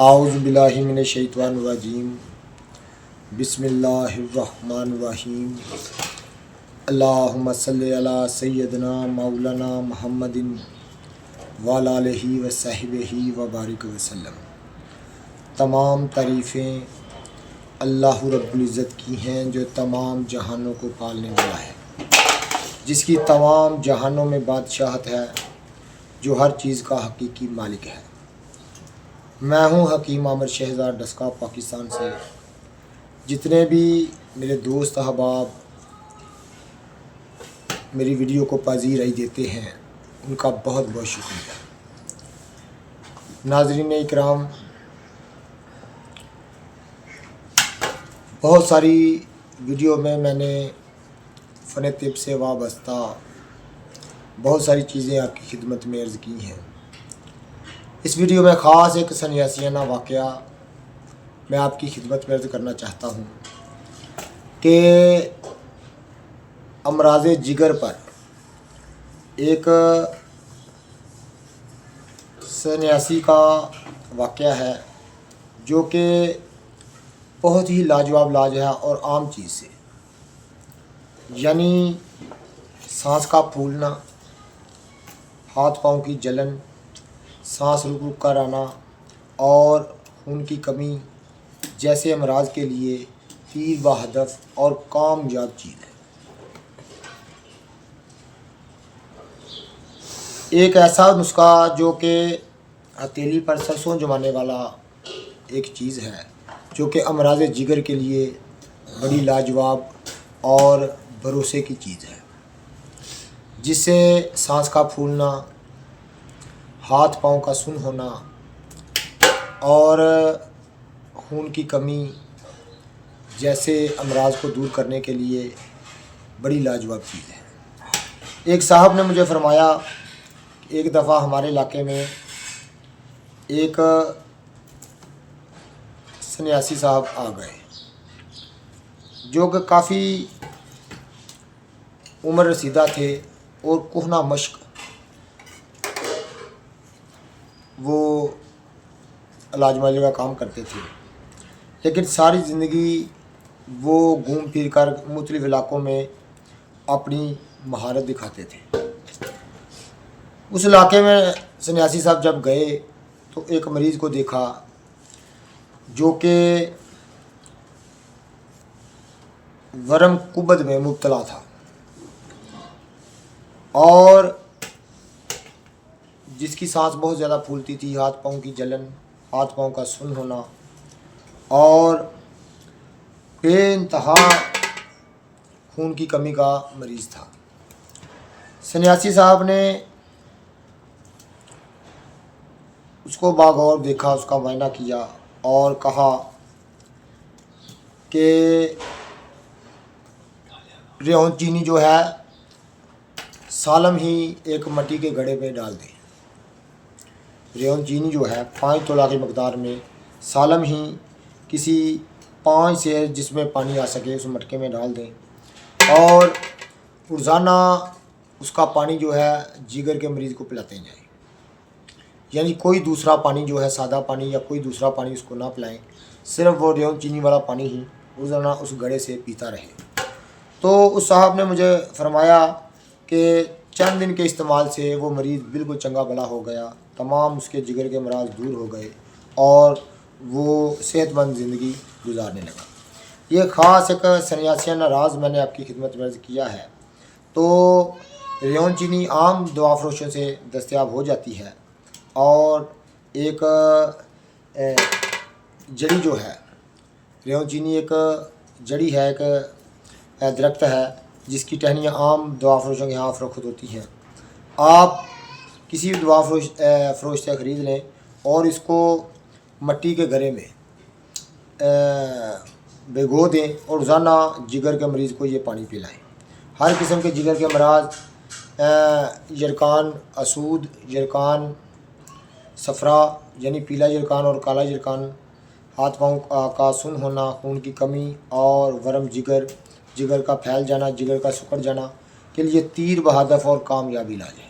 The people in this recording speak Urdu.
اعوذ باللہ من الشیطان الرجیم بسم اللہ الرحمن الرحیم اللہم صلی علی سیدنا مولانا محمد وعلی آلہ وصحبہ وبارک وسلم۔ تمام تعریفیں اللہ رب العزت کی ہیں جو تمام جہانوں کو پالنے والا ہے، جس کی تمام جہانوں میں بادشاہت ہے، جو ہر چیز کا حقیقی مالک ہے۔ میں ہوں حکیم عامر شہزاد ڈسکا پاکستان سے۔ جتنے بھی میرے دوست احباب میری ویڈیو کو پذیرائی دیتے ہیں ان کا بہت بہت شکریہ۔ ناظرین اکرام، بہت ساری ویڈیو میں نے فن طب سے وابستہ بہت ساری چیزیں آپ کی خدمت میں عرض کی ہیں۔ اس ویڈیو میں خاص ایک سنیاسیانہ واقعہ میں آپ کی خدمت میں عرض کرنا چاہتا ہوں کہ امراض جگر پر ایک سنیاسی کا واقعہ ہے جو کہ بہت ہی لاجواب علاج ہے اور عام چیز سے، یعنی سانس کا پھولنا، ہاتھ پاؤں کی جلن، سانس رک رک کر آنا اور خون کی کمی جیسے امراض کے لیے تیر بہدف اور کامیاب چیز ہے۔ ایک ایسا نسخہ جو کہ ہتھیلی پر سرسوں جمانے والا ایک چیز ہے جو کہ امراض جگر کے لیے بڑی لاجواب اور بھروسے کی چیز ہے، جس سے سانس کا پھولنا، ہاتھ پاؤں کا سن ہونا اور خون کی کمی جیسے امراض کو دور کرنے کے لیے بڑی لاجواب چیز ہے۔ ایک صاحب نے مجھے فرمایا کہ ایک دفعہ ہمارے علاقے میں ایک سنیاسی صاحب آ گئے جو کہ کافی عمر رسیدہ تھے اور کہنہ مشق وہ علاج معالجے کا کام کرتے تھے، لیکن ساری زندگی وہ گھوم پھر کر مختلف علاقوں میں اپنی مہارت دکھاتے تھے۔ اس علاقے میں سنیاسی صاحب جب گئے تو ایک مریض کو دیکھا جو کہ ورم کبد میں مبتلا تھا اور جس کی سانس بہت زیادہ پھولتی تھی، ہاتھ پاؤں کی جلن، ہاتھ پاؤں کا سن ہونا اور بے انتہا خون کی کمی کا مریض تھا۔ سنیاسی صاحب نے اس کو باغور دیکھا، اس کا معائنہ کیا اور کہا کہ ریحان چینی جو ہے سالم ہی ایک مٹی کے گھڑے میں ڈال دیں۔ ریحان چینی جو ہے 5 تولہ کی مقدار میں سالم ہی کسی 5 سیر جس میں پانی آ سکے اس مٹکے میں ڈال دیں اور روزانہ اس کا پانی جو ہے جگر کے مریض کو پلاتے جائیں، یعنی کوئی دوسرا پانی جو ہے سادہ پانی یا کوئی دوسرا پانی اس کو نہ پلائیں، صرف وہ ریحان چینی والا پانی ہی روزانہ اس گھڑے سے پیتا رہے۔ تو اس صاحب نے مجھے فرمایا کہ چند دن کے استعمال سے وہ مریض بالکل چنگا بھلا ہو گیا، تمام اس کے جگر کے امراض دور ہو گئے اور وہ صحت مند زندگی گزارنے لگا۔ یہ خاص ایک سنیاسیانہ راز میں نے آپ کی خدمت میں عرض کیا ہے۔ تو ریحان چینی عام دوا فروشوں سے دستیاب ہو جاتی ہے اور ایک جڑی جو ہے، ریحان چینی ایک جڑی ہے، ایک درخت ہے جس کی ٹہنیاں عام دوا فروشوں کے یہاں فروخت ہوتی ہیں۔ آپ کسی بھی دوا فروش سے خرید لیں اور اس کو مٹی کے گھڑے میں بھگو دیں اور روزانہ جگر کے مریض کو یہ پانی پلائیں۔ ہر قسم کے جگر کے امراض، یرقان اسود، یرقان صفرا یعنی پیلا یرقان اور کالا یرقان، ہاتھ پاؤں کا سن ہونا، خون کی کمی اور ورم جگر، جگر کا پھیل جانا، جگر کا سکڑ جانا کے لیے تیر بہدف اور کامیابی علاج ہے۔